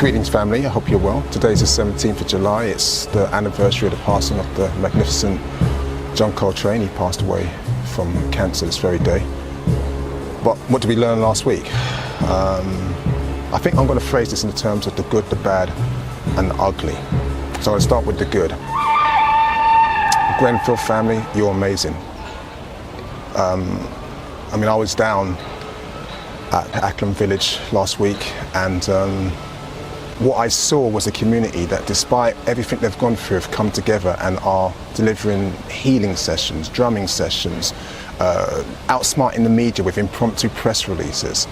Greetings family, I hope you're well. Today's the 17th of July, it's the anniversary of the passing of the magnificent John Coltrane. He passed away from cancer this very day. But what did we learn last week? I think I'm going to phrase this in the terms of the good, the bad and the ugly. So I'll start with the good. Grenfell family, you're amazing. I was down at Acklam Village last week, and what I saw was a community that, despite everything they've gone through, have come together and are delivering healing sessions, drumming sessions, outsmarting the media with impromptu press releases.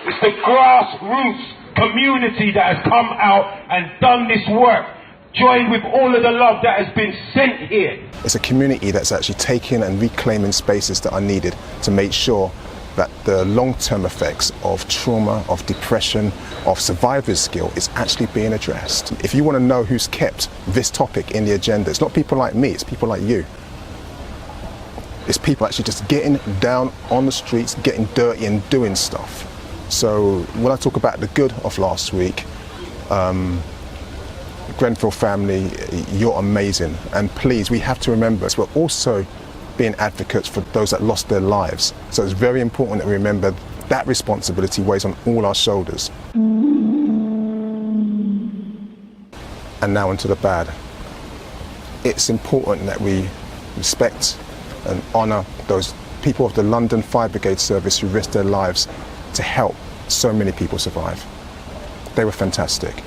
It's the grassroots community that has come out and done this work, joined with all of the love that has been sent here. It's a community that's actually taking and reclaiming spaces that are needed to make sure that the long-term effects of trauma, of depression, of survivor's guilt is actually being addressed. If you want to know who's kept this topic in the agenda, it's not people like me, it's people like you. It's people actually just getting down on the streets, getting dirty and doing stuff. So when I talk about the good of last week, Grenfell family, you're amazing. And please, we have to remember, we're also being advocates for those that lost their lives. So it's very important that we remember that responsibility weighs on all our shoulders. And now onto the bad. It's important that we respect and honour those people of the London Fire Brigade Service who risked their lives to help so many people survive. They were fantastic.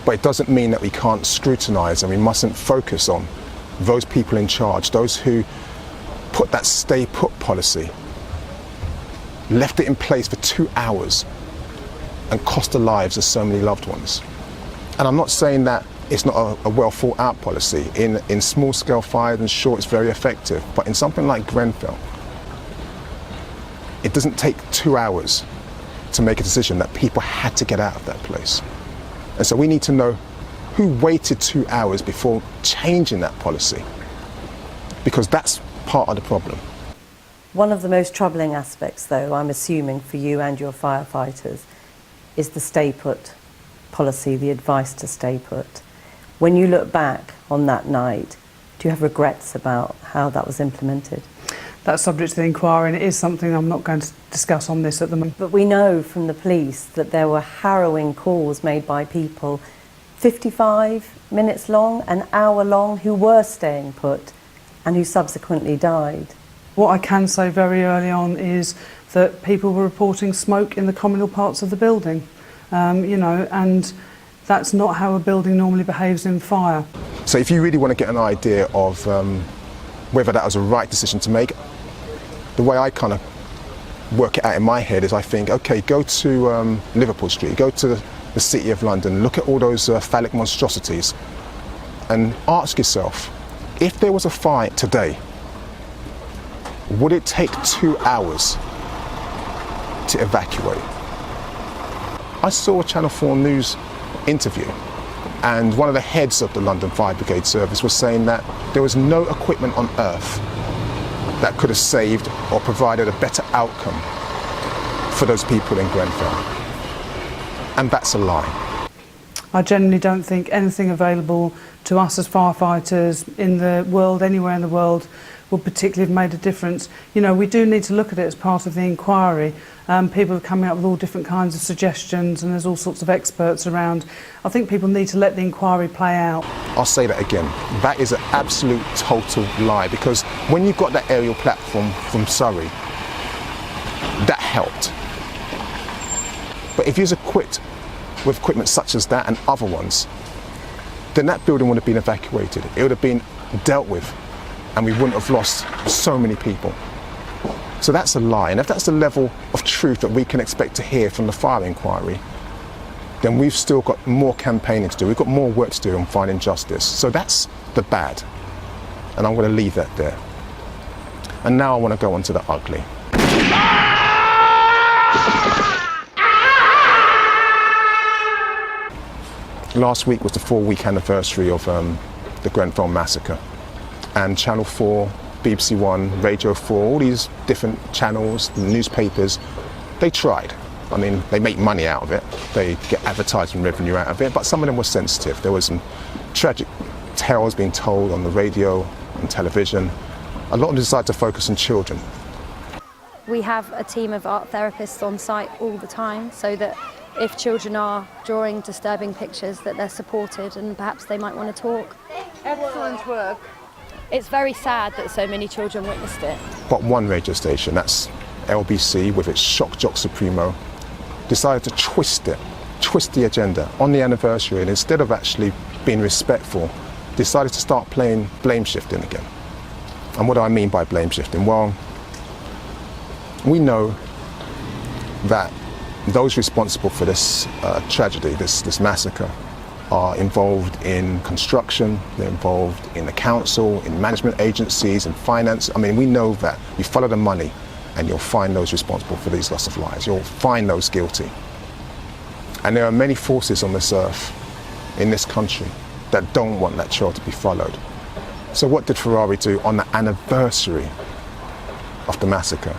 But it doesn't mean that we can't scrutinise and we mustn't focus on those people in charge, those who put that stay put policy, left it in place for 2 hours and cost the lives of so many loved ones. And I'm not saying that it's not a well thought out policy. In small scale fires, and sure, it's very effective, but in something like Grenfell, it doesn't take 2 hours to make a decision that people had to get out of that place. And so we need to know who waited 2 hours before changing that policy, because that's part of the problem. One of the most troubling aspects, though, I'm assuming for you and your firefighters, is the stay put policy, the advice to stay put. When you look back on that night, do you have regrets about how that was implemented? That's subject to the inquiry, and it is something I'm not going to discuss on this at the moment. But we know from the police that there were harrowing calls made by people 55 minutes long, an hour long, who were staying put and who subsequently died. What I can say very early on is that people were reporting smoke in the communal parts of the building, and that's not how a building normally behaves in fire. So if you really want to get an idea of whether that was a right decision to make, the way I kind of work it out in my head is I think, okay, go to Liverpool Street, go to the City of London, look at all those phallic monstrosities and ask yourself, if there was a fire today, would it take 2 hours to evacuate? I saw a Channel 4 News interview, and one of the heads of the London Fire Brigade Service was saying that there was no equipment on earth that could have saved or provided a better outcome for those people in Grenfell. And that's a lie. I generally don't think anything available to us as firefighters in the world, anywhere in the world, would particularly have made a difference. You know, we do need to look at it as part of the inquiry. People are coming up with all different kinds of suggestions, and there's all sorts of experts around. I think people need to let the inquiry play out. I'll say that again. That is an absolute total lie, because when you got that aerial platform from Surrey, that helped. But if you was equipped with equipment such as that and other ones, then that building would have been evacuated. It would have been dealt with, and we wouldn't have lost so many people. So that's a lie, and if that's the level of truth that we can expect to hear from the fire inquiry, then we've still got more campaigning to do. We've got more work to do on finding justice. So that's the bad, and I'm going to leave that there. And now I want to go on to the ugly. Last week was the 4-week anniversary of the Grenfell massacre, and Channel 4, BBC One, Radio 4, all these different channels, newspapers, they tried. I mean, they make money out of it. They get advertising revenue out of it, but some of them were sensitive. There was some tragic tales being told on the radio and television. A lot of them decided to focus on children. We have a team of art therapists on site all the time, so that if children are drawing disturbing pictures, that they're supported and perhaps they might want to talk. Excellent work. It's very sad that so many children witnessed it. But one radio station, that's LBC with its Shock Jock Supremo, decided to twist the agenda on the anniversary, and instead of actually being respectful, decided to start playing blame shifting again. And what do I mean by blame shifting? Well, we know that those responsible for this tragedy, this massacre, are involved in construction, they're involved in the council, in management agencies, and finance. I mean, we know that. You follow the money and you'll find those responsible for these loss of lives. You'll find those guilty. And there are many forces on this earth, in this country, that don't want that trail to be followed. So what did Ferrari do on the anniversary of the massacre?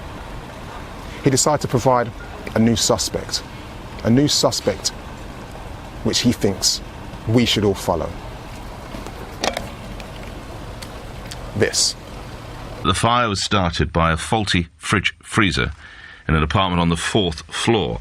He decided to provide a new suspect which he thinks we should all follow. This. The fire was started by a faulty fridge freezer in an apartment on the 4th floor.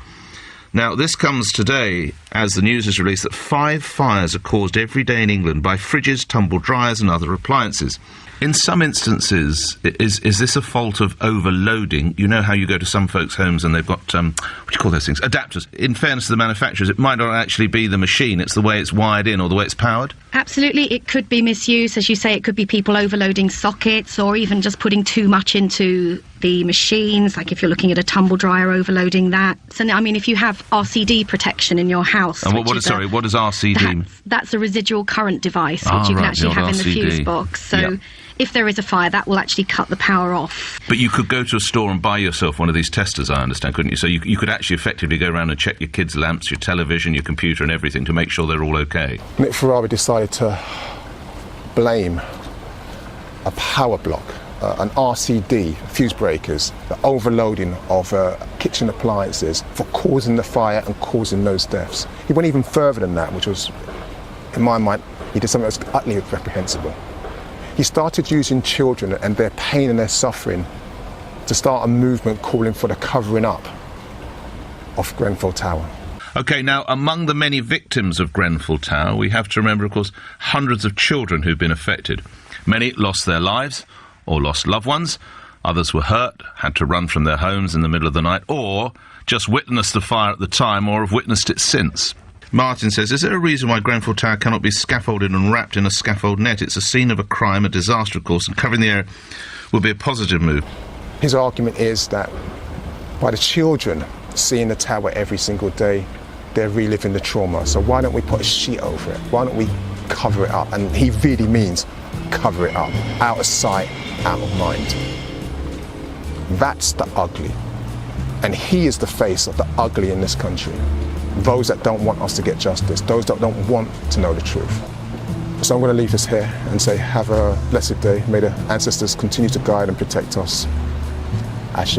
Now, this comes today as the news is released that 5 fires are caused every day in England by fridges, tumble dryers and other appliances. In some instances, is this a fault of overloading? You know how you go to some folks' homes and they've got, what do you call those things? Adapters. In fairness to the manufacturers, it might not actually be the machine, it's the way it's wired in or the way it's powered? Absolutely, it could be misuse. As you say, it could be people overloading sockets or even just putting too much into the machines, like if you're looking at a tumble dryer, overloading that. So, I mean, if you have RCD protection in your house... And what does RCD mean? That's a residual current device, which you can actually have in the fuse box. So if there is a fire, that will actually cut the power off. But you could go to a store and buy yourself one of these testers, I understand, couldn't you? So you could actually effectively go around and check your kids' lamps, your television, your computer and everything to make sure they're all okay. Nick Ferrari decided to blame a power block, an RCD, fuse breakers, the overloading of kitchen appliances for causing the fire and causing those deaths. He went even further than that, which was, in my mind, he did something that was utterly reprehensible. He started using children and their pain and their suffering to start a movement calling for the covering up of Grenfell Tower. OK, now, among the many victims of Grenfell Tower, we have to remember, of course, hundreds of children who've been affected. Many lost their lives or lost loved ones. Others were hurt, had to run from their homes in the middle of the night, or just witnessed the fire at the time or have witnessed it since. Martin says, is there a reason why Grenfell Tower cannot be scaffolded and wrapped in a scaffold net? It's a scene of a crime, a disaster, of course, and covering the area will be a positive move. His argument is that by the children seeing the tower every single day, they're reliving the trauma. So why don't we put a sheet over it? Why don't we cover it up? And he really means cover it up. Out of sight, out of mind. That's the ugly. And he is the face of the ugly in this country. Those that don't want us to get justice, those that don't want to know the truth. So I'm going to leave this here and say have a blessed day. May the ancestors continue to guide and protect us. Ashe.